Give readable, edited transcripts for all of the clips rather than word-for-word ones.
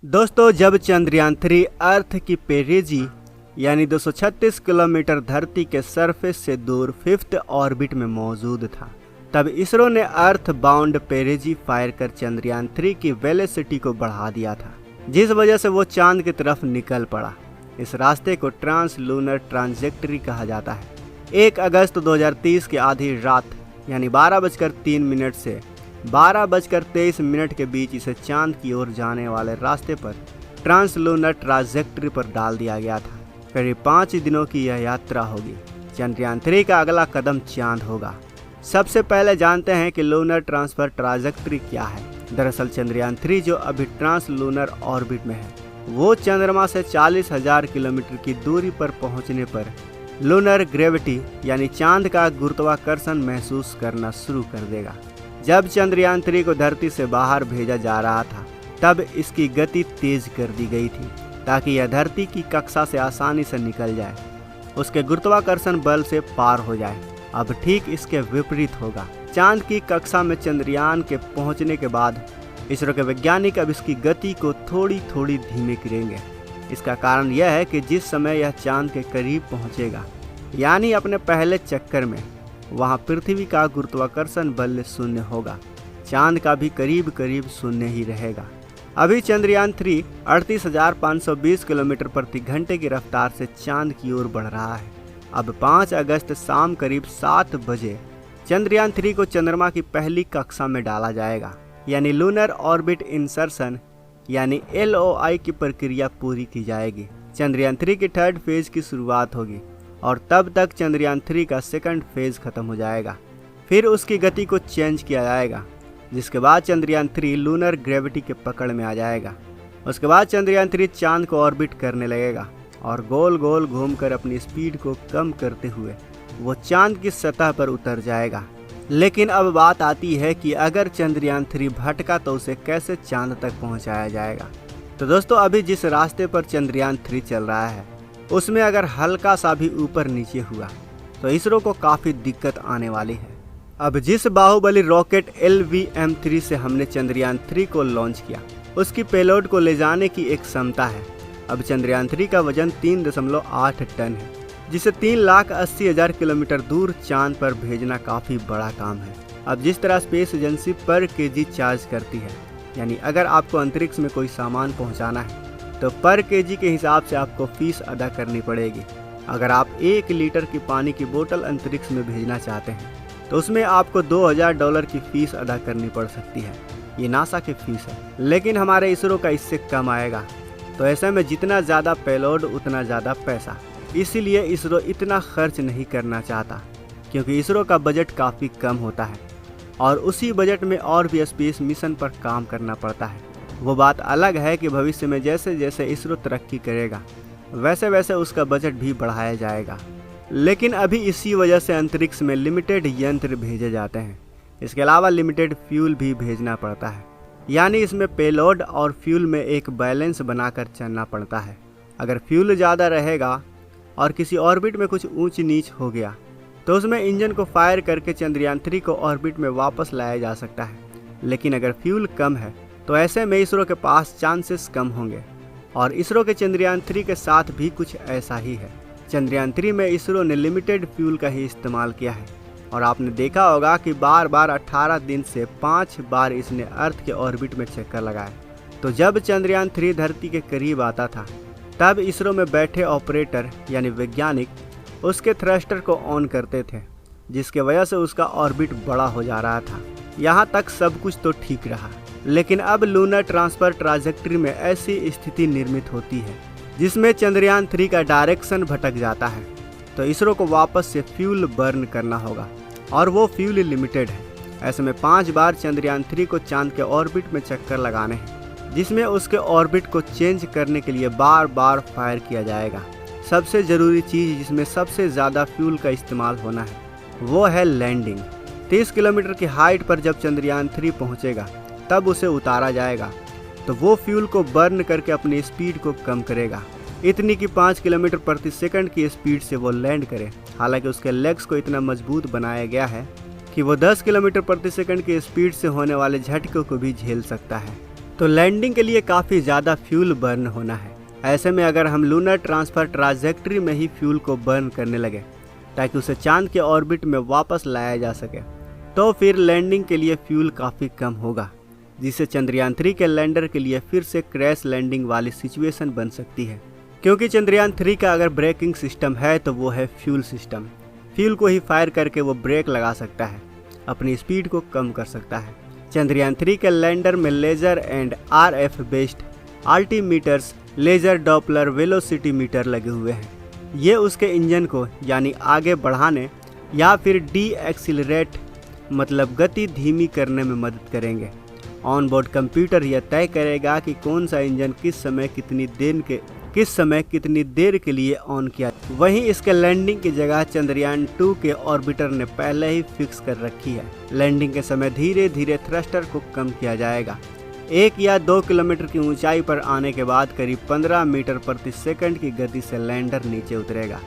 दोस्तों, जब चंद्रयान 3 अर्थ की पेरिजी यानी 236 किलोमीटर धरती के सरफेस से दूर 5th ऑर्बिट में मौजूद था, तब इसरो ने अर्थ बाउंड पेरिजी फायर कर चंद्रयान 3 की वेलोसिटी को बढ़ा दिया था, जिस वजह से वो चांद की तरफ निकल पड़ा। इस रास्ते को ट्रांस लूनर ट्रांजेक्टरी कहा जाता है। 1 अगस्त 2030 की आधी रात यानी 12:03 से 12:23 के बीच इसे चांद की ओर जाने वाले रास्ते पर ट्रांस लूनर ट्रांजेक्टरी पर डाल दिया गया था। करीब 5 दिनों की यह यात्रा होगी। चंद्रयान 3 का अगला कदम चांद होगा। सबसे पहले जानते हैं कि लूनर ट्रांसफर ट्रांजेक्टरी क्या है। दरअसल चंद्रयान 3 जो अभी ट्रांस लूनर ऑर्बिट में है, वो चंद्रमा से 40,000 किलोमीटर की दूरी पर पहुंचने पर लूनर ग्रेविटी यानी चांद का गुरुत्वाकर्षण महसूस करना शुरू कर देगा। जब चंद्रयान 3 को धरती से बाहर भेजा जा रहा था, तब इसकी गति तेज कर दी गई थी ताकि यह धरती की कक्षा से आसानी से निकल जाए, उसके गुरुत्वाकर्षण बल से पार हो जाए। अब ठीक इसके विपरीत होगा। चांद की कक्षा में चंद्रयान के पहुंचने के बाद इसरो के वैज्ञानिक अब इसकी गति को थोड़ी थोड़ी धीमे करेंगे। इसका कारण यह है कि जिस समय यह चांद के करीब पहुंचेगा, यानी अपने पहले चक्कर में, वहां पृथ्वी का गुरुत्वाकर्षण बल शून्य होगा। चांद का भी करीब करीब शून्य ही रहेगा। अभी चंद्रयान 3 38,520 किलोमीटर प्रति घंटे की रफ्तार से चांद की ओर बढ़ रहा है। अब 5 अगस्त शाम करीब 7 बजे चंद्रयान 3 को चंद्रमा की पहली कक्षा में डाला जाएगा, यानी लूनर ऑर्बिट इंसर्शन यानी LOI की प्रक्रिया पूरी की जाएगी। चंद्रयान 3 की 3rd फेज की शुरुआत होगी और तब तक चंद्रयान 3 का 2nd फेज खत्म हो जाएगा। फिर उसकी गति को चेंज किया जाएगा, जिसके बाद चंद्रयान 3 लूनर ग्रेविटी के पकड़ में आ जाएगा। उसके बाद चंद्रयान 3 चांद को ऑर्बिट करने लगेगा और गोल गोल घूमकर अपनी स्पीड को कम करते हुए वो चांद की सतह पर उतर जाएगा। लेकिन अब बात आती है कि अगर चंद्रयान 3 भटका तो उसे कैसे चांद तक पहुंचाया जाएगा। तो दोस्तों, अभी जिस रास्ते पर चंद्रयान 3 चल रहा है, उसमें अगर हल्का सा भी ऊपर नीचे हुआ तो इसरो को काफ़ी दिक्कत आने वाली है। अब जिस बाहुबली रॉकेट LVM-3 से हमने चंद्रयान 3 को लॉन्च किया, उसकी पेलोड को ले जाने की एक क्षमता है। अब चंद्रयान 3 का वजन 3.8 टन है, जिसे 3,80,000 किलोमीटर दूर चांद पर भेजना काफ़ी बड़ा काम है। अब जिस तरह स्पेस एजेंसी पर केजी चार्ज करती है, यानी अगर आपको अंतरिक्ष में कोई सामान पहुंचाना है तो पर केजी के हिसाब से आपको फीस अदा करनी पड़ेगी। अगर आप 1 लीटर की पानी की बोतल अंतरिक्ष में भेजना चाहते हैं तो उसमें आपको $2,000 की फीस अदा करनी पड़ सकती है। ये नासा की फीस है, लेकिन हमारे इसरो का इससे कम आएगा। तो ऐसे में जितना ज़्यादा पेलोड उतना ज़्यादा पैसा, इसीलिए इसरो इतना खर्च नहीं करना चाहता, क्योंकि इसरो का बजट काफ़ी कम होता है और उसी बजट में और भी स्पेस मिशन पर काम करना पड़ता है। वो बात अलग है कि भविष्य में जैसे जैसे इसरो तरक्की करेगा, वैसे वैसे उसका बजट भी बढ़ाया जाएगा। लेकिन अभी इसी वजह से अंतरिक्ष में लिमिटेड यंत्र भेजे जाते हैं। इसके अलावा लिमिटेड फ्यूल भी भेजना पड़ता है, यानी इसमें पेलोड और फ्यूल में एक बैलेंस बनाकर चलना पड़ता है। अगर फ्यूल ज़्यादा रहेगा और किसी ऑर्बिट में कुछ ऊंच नीच हो गया तो उसमें इंजन को फायर करके चंद्रयान 3 को ऑर्बिट में वापस लाया जा सकता है। लेकिन अगर फ्यूल कम है तो ऐसे में इसरो के पास चांसेस कम होंगे। और इसरो के चंद्रयान 3 के साथ भी कुछ ऐसा ही है। चंद्रयान 3 में इसरो ने लिमिटेड फ्यूल का ही इस्तेमाल किया है और आपने देखा होगा कि बार बार 18 दिन से 5 बार इसने अर्थ के ऑर्बिट में चक्कर लगाए। तो जब चंद्रयान 3 धरती के करीब आता था, तब इसरो में बैठे ऑपरेटर यानी वैज्ञानिक उसके थ्रस्टर को ऑन करते थे, जिसके वजह से उसका ऑर्बिट बड़ा हो जा रहा था। यहाँ तक सब कुछ तो ठीक रहा, लेकिन अब लूनर ट्रांसफर ट्रांजेक्टरी में ऐसी स्थिति निर्मित होती है जिसमें चंद्रयान 3 का डायरेक्शन भटक जाता है। तो इसरो को वापस से फ्यूल बर्न करना होगा और वो फ्यूल लिमिटेड है। ऐसे में 5 बार चंद्रयान 3 को चांद के ऑर्बिट में चक्कर लगाने हैं, जिसमें उसके ऑर्बिट को चेंज करने के लिए बार बार फायर किया जाएगा। सबसे ज़रूरी चीज़ जिसमें सबसे ज़्यादा फ्यूल का इस्तेमाल होना है, वो है लैंडिंग। 30 किलोमीटर की हाइट पर जब चंद्रयान 3 पहुँचेगा, तब उसे उतारा जाएगा तो वो फ्यूल को बर्न करके अपनी स्पीड को कम करेगा, इतनी कि 5 किलोमीटर प्रति सेकंड की स्पीड से वो लैंड करे। हालांकि उसके लेग्स को इतना मजबूत बनाया गया है कि वो 10 किलोमीटर प्रति सेकंड की स्पीड से होने वाले झटकों को भी झेल सकता है। तो लैंडिंग के लिए काफ़ी ज़्यादा फ्यूल बर्न होना है। ऐसे में अगर हम लूनर ट्रांसफ़र ट्राजेक्ट्री में ही फ्यूल को बर्न करने लगे ताकि उसे चांद के ऑर्बिट में वापस लाया जा सके, तो फिर लैंडिंग के लिए फ्यूल काफ़ी कम होगा, जिससे चंद्रयान 3 के लैंडर के लिए फिर से क्रैश लैंडिंग वाली सिचुएशन बन सकती है। क्योंकि चंद्रयान 3 का अगर ब्रेकिंग सिस्टम है तो वो है फ्यूल सिस्टम। फ्यूल को ही फायर करके वो ब्रेक लगा सकता है, अपनी स्पीड को कम कर सकता है। चंद्रयान 3 के लैंडर में laser and RF based altimeters, laser Doppler velocity meter लगे हुए हैं। ये उसके इंजन को यानी आगे बढ़ाने या फिर डी एक्सिलरेट मतलब गति धीमी करने में मदद करेंगे। ऑन बोर्ड कंप्यूटर यह तय करेगा कि कौन सा इंजन किस समय कितनी देर के लिए ऑन किया। वहीं इसके लैंडिंग की जगह चंद्रयान 2 के ऑर्बिटर ने पहले ही फिक्स कर रखी है। लैंडिंग के समय धीरे धीरे थ्रस्टर को कम किया जाएगा। 1 या 2 किलोमीटर की ऊंचाई पर आने के बाद करीब 15 मीटर प्रति सेकंड की गति से लैंडर नीचे उतरेगा।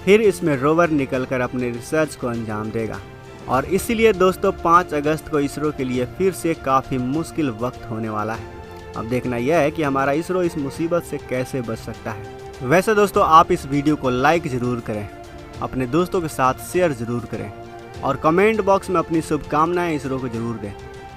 फिर इसमें रोवर निकलकर अपने रिसर्च को अंजाम देगा। और इसीलिए दोस्तों 5 अगस्त को इसरो के लिए फिर से काफ़ी मुश्किल वक्त होने वाला है। अब देखना यह है कि हमारा इसरो इस मुसीबत से कैसे बच सकता है। वैसे दोस्तों आप इस वीडियो को लाइक ज़रूर करें, अपने दोस्तों के साथ शेयर ज़रूर करें और कमेंट बॉक्स में अपनी शुभकामनाएं इसरो को ज़रूर दें,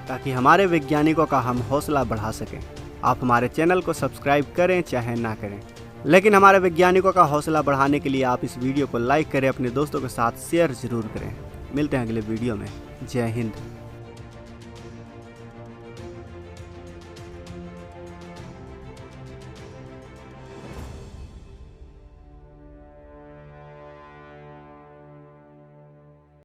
ताकि हमारे वैज्ञानिकों का हम हौसला बढ़ा सकें। आप हमारे चैनल को सब्सक्राइब करें चाहे ना करें, लेकिन हमारे वैज्ञानिकों का हौसला बढ़ाने के लिए आप इस वीडियो को लाइक करें, अपने दोस्तों के साथ शेयर ज़रूर करें। मिलते हैं अगले वीडियो में। जय हिंद।